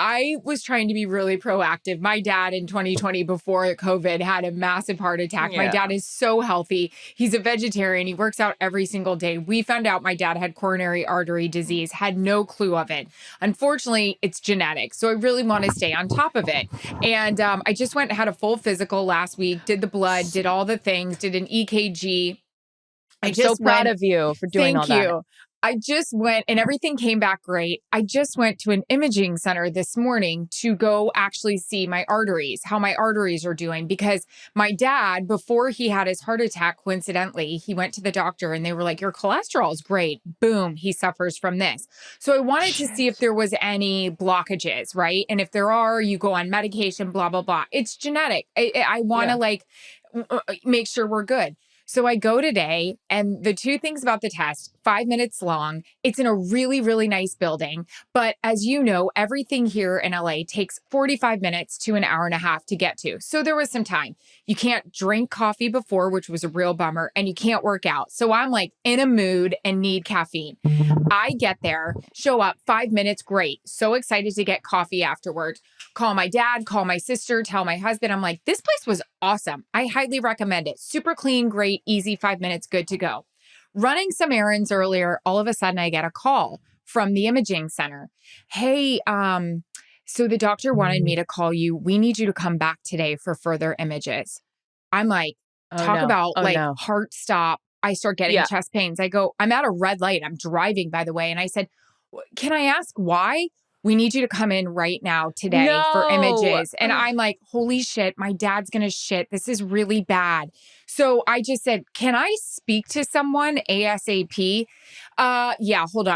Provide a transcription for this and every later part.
I was trying to be really proactive. My dad in 2020 before COVID had a massive heart attack. My dad is so healthy. He's a vegetarian. He works out every single day. We found out my dad had coronary artery disease, had no clue of it. Unfortunately, it's genetic. So I really want to stay on top of it. And I just went and had a full physical last week, did the blood, did all the things, did an EKG. I'm so proud of you for doing all that. Thank you. I just went and everything came back great. I just went to an imaging center this morning to go actually see my arteries, how my arteries are doing, because my dad, before he had his heart attack, coincidentally, he went to the doctor and they were like, your cholesterol is great. Boom, he suffers from this. So I wanted to see if there was any blockages, right? And if there are, you go on medication, blah, blah, blah. It's genetic. I want to make sure we're good. So I go today, and the two things about the test, 5 minutes long. It's in a really, really nice building. But as you know, everything here in LA takes 45 minutes to an hour and a half to get to. So there was some time. You can't drink coffee before, which was a real bummer, and you can't work out. So I'm like in a mood and need caffeine. I get there, show up 5 minutes, great. So excited to get coffee afterward. Call my dad, call my sister, tell my husband. I'm like, this place was awesome. I highly recommend it. Super clean, great, easy, 5 minutes, good to go. Running some errands earlier, all of a sudden I get a call from the imaging center. Hey, so the doctor wanted me to call you. We need you to come back today for further images. I'm like, heart stop. I start getting chest pains. I go, I'm at a red light. I'm driving, by the way. And I said, can I ask why? We need you to come in right now today for images. And I'm like, holy shit, my dad's going to shit. This is really bad. So I just said, can I speak to someone ASAP? Yeah, hold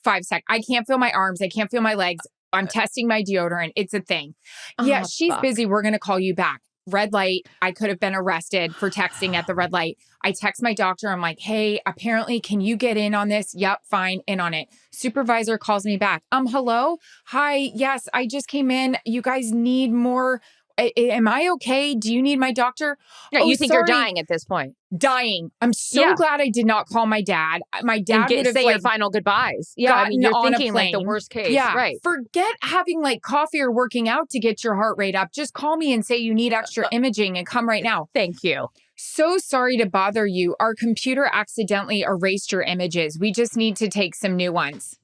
5 seconds. I can't feel my arms. I can't feel my legs. I'm testing my deodorant. It's a thing. Yeah, she's busy. We're going to call you back. Red light. I could have been arrested for texting at the red light. I text my doctor. I'm like, hey, apparently, can you get in on this? Yep, fine, in on it. Supervisor calls me back. Hello? Hi, yes, I just came in. You guys need more. Am I okay? Do you need my doctor? No, you think you're dying at this point. Dying. I'm so glad I did not call my dad. My dad would have say your final goodbyes. Yeah, I mean, you're thinking like the worst case. Yeah, right. Forget having like coffee or working out to get your heart rate up. Just call me and say you need extra imaging and come right now. Thank you. So sorry to bother you. Our computer accidentally erased your images. We just need to take some new ones.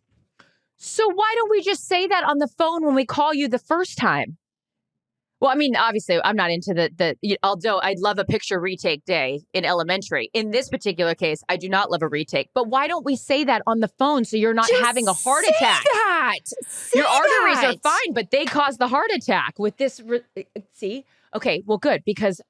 So why don't we just say that on the phone when we call you the first time? Well, I mean, obviously, I'm not into although I'd love a picture retake day in elementary. In this particular case, I do not love a retake. But why don't we say that on the phone so you're not having a heart attack? Your arteries are fine, but they cause the heart attack with this. See? Okay, well, good. Because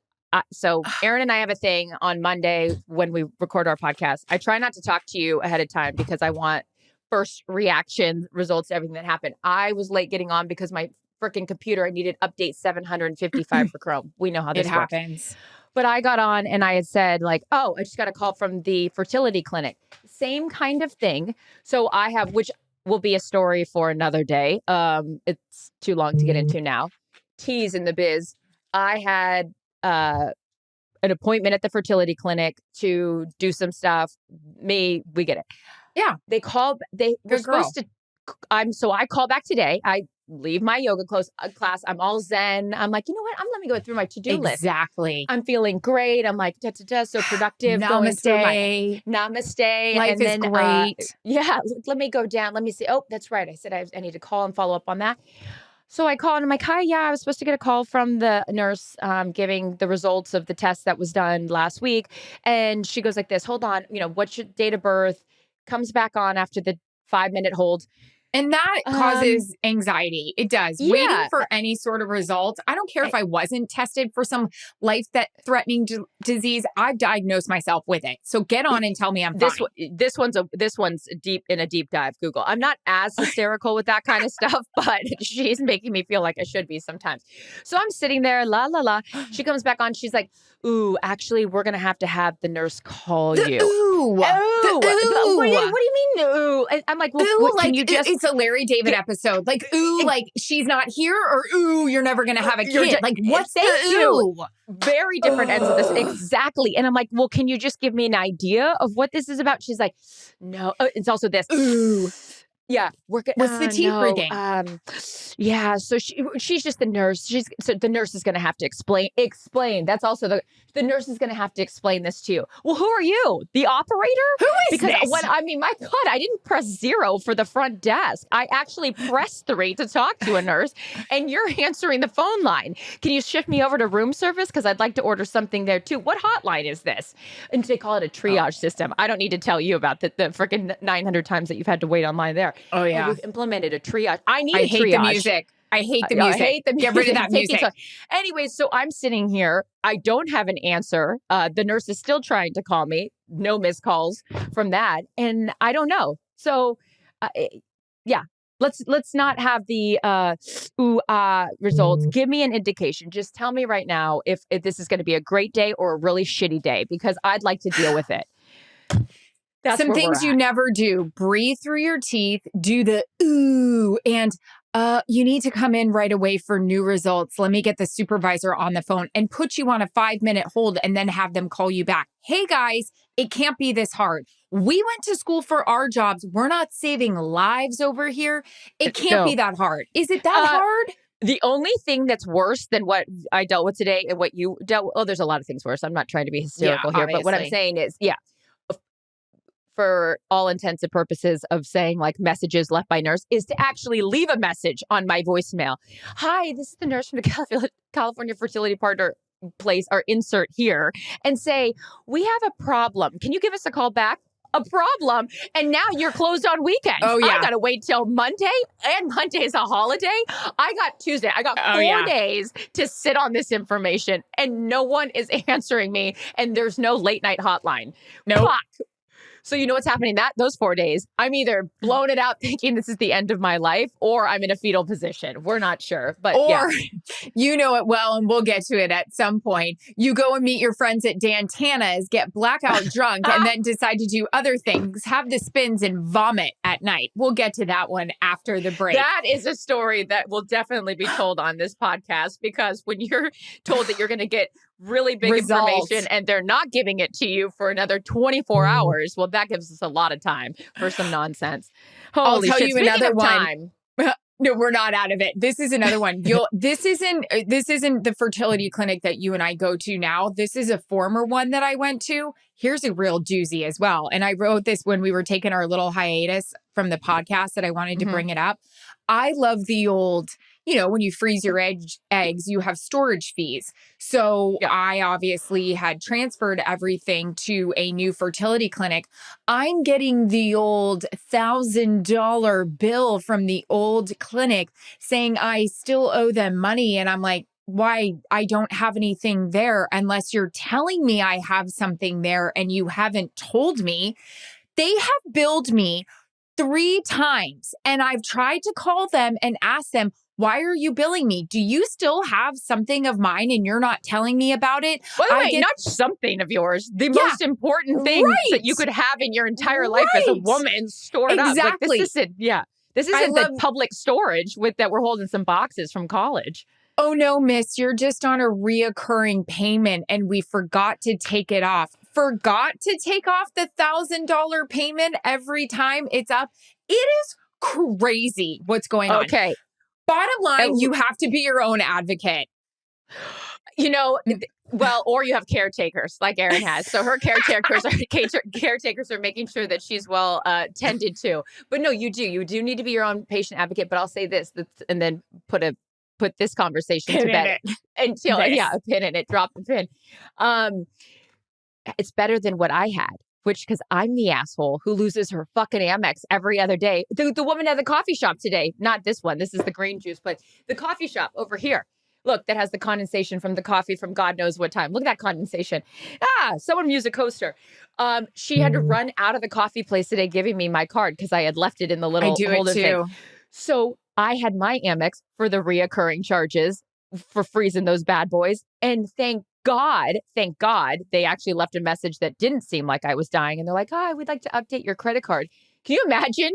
so Erin and I have a thing on Monday when we record our podcast. I try not to talk to you ahead of time because I want first reaction results to everything that happened. I was late getting on because my freaking computer, I needed update 755 for Chrome. We know how this works. Happens. But I got on and I had said like, oh, I just got a call from the fertility clinic. Same kind of thing. So I have, which will be a story for another day. It's too long to get into now. Tease in the biz. I had an appointment at the fertility clinic to do some stuff. We get it. Yeah. They were supposed to, so I call back today. I leave my yoga class. I'm all zen. I'm like, you know what? Let me go through my to-do list. Exactly. I'm feeling great. I'm like, so productive. Namaste. Namaste. Life is great. Let me go down. Let me see. Oh, that's right. I said I need to call and follow up on that. So I called and I'm like, hi, I was supposed to get a call from the nurse giving the results of the test that was done last week. And she goes like this, hold on, what's your date of birth? Comes back on after the 5-minute hold. And that causes anxiety. It does. Yeah. Waiting for any sort of results. I don't care if I wasn't tested for some life-threatening disease. I've diagnosed myself with it. So get on and tell me I'm fine. This one's deep in a deep dive, Google. I'm not as hysterical with that kind of stuff, but she's making me feel like I should be sometimes. So I'm sitting there, la, la, la. She comes back on. She's like, ooh, actually, we're going to have the nurse call you. Ooh. What do you mean, ooh? I'm like, well, can you just... It's a Larry David episode. Like, ooh, like she's not here, or ooh, you're never going to have a kid. Like, what's the ooh? Very different ends of this. Exactly. And I'm like, well, can you just give me an idea of what this is about? She's like, no. It's also this. Ooh. Yeah, we're good. What's the teeth No, breathing? yeah. So she's just the nurse. So the nurse is going to have to explain. Explain. That's also the nurse is going to have to explain this to you. Well, who are you? The operator? Who is Because this? my God, I didn't press 0 for the front desk. I actually pressed 3 to talk to a nurse, and you're answering the phone line. Can you shift me over to room service? Because I'd like to order something there too. What hotline is this? And they call it a triage system. I don't need to tell you about the freaking 900 times that you've had to wait online there. Oh, yeah. We've implemented a triage. I hate a triage. the music. I hate the music. I hate the music. Get rid of that music. Anyway, so I'm sitting here. I don't have an answer. The nurse is still trying to call me. No missed calls from that. And I don't know. So, yeah, let's not have the results. Give me an indication. Just tell me right now if this is going to be a great day or a really shitty day, because I'd like to deal with it. That's some things you never do. Breathe through your teeth, do the ooh, and you need to come in right away for new results. Let me get the supervisor on the phone and put you on a 5-minute hold and then have them call you back. Hey guys, it can't be this hard. We went to school for our jobs. We're not saving lives over here. It can't be that hard. Is it that hard? The only thing that's worse than what I dealt with today and what you dealt with, there's a lot of things worse. I'm not trying to be hysterical here, but what I'm saying is, for all intents and purposes of saying like messages left by nurse, is to actually leave a message on my voicemail. Hi, this is the nurse from the California Fertility Partner place, or insert here, and say, we have a problem. Can you give us a call back? A problem. And now you're closed on weekends. Oh, yeah. I got to wait till Monday, and Monday is a holiday. I got Tuesday. I got 4 days to sit on this information, and no one is answering me, and there's no late night hotline. Nope. Fuck. So you know what's happening those 4 days? I'm either blown it out thinking this is the end of my life, or I'm in a fetal position. We're not sure, but you know it well, and we'll get to it at some point. You go and meet your friends at Dantana's, get blackout drunk, and then decide to do other things, have the spins and vomit at night. We'll get to that one after the break. That is a story that will definitely be told on this podcast, because when you're told that you're going to get really big information and they're not giving it to you for another 24 hours, well, that gives us a lot of time for some nonsense. Holy I'll tell shit. you another one. Time. No, we're not out of it. This is another one. This isn't the fertility clinic that you and I go to now. This is a former one that I went to. Here's a real doozy as well. And I wrote this when we were taking our little hiatus from the podcast that I wanted to bring it up. I love the old, when you freeze your eggs, you have storage fees. So I obviously had transferred everything to a new fertility clinic. I'm getting the old $1,000 bill from the old clinic saying I still owe them money. And I'm like, why? I don't have anything there unless you're telling me I have something there and you haven't told me. They have billed me 3 times, and I've tried to call them and ask them, why are you billing me? Do you still have something of mine and you're not telling me about it? By the way, not something of yours. The most important thing that you could have in your entire life as a woman stored up. Like, this isn't the public storage that we're holding some boxes from college. Oh, no, miss, you're just on a reoccurring payment and we forgot to take it off. Forgot to take off the $1,000 payment every time it's up. It is crazy what's going on. Okay. Bottom line, you have to be your own advocate. Well, or you have caretakers like Erin has. So her caretakers are making sure that she's well tended to. But no, you do need to be your own patient advocate. But I'll say this, and then put this conversation to bed until a pin in it, drop the pin. It's better than what I had. Because I'm the asshole who loses her fucking Amex every other day. The woman at the coffee shop today, not this one, this is the green juice, but the coffee shop over here. Look, that has the condensation from the coffee from God knows what time. Look at that condensation. Someone used a coaster. She had to run out of the coffee place today giving me my card because I had left it in the little holder thing. So I had my Amex for the reoccurring charges for freezing those bad boys. And thank God, they actually left a message that didn't seem like I was dying. And they're like, we'd like to update your credit card. Can you imagine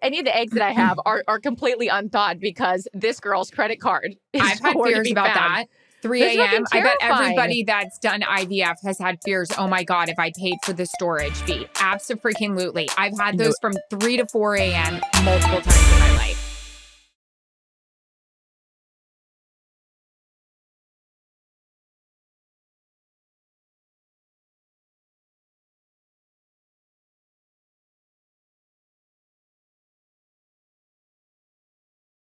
any of the eggs that I have are completely unthawed because this girl's credit card is I've had fears about that. 3 There's nothing a.m. I bet terrifying. everybody that's done IVF has had fears. Oh my God, if I paid for the storage fee. Absolutely. I've had those from 3 to 4 a.m. multiple times in my life.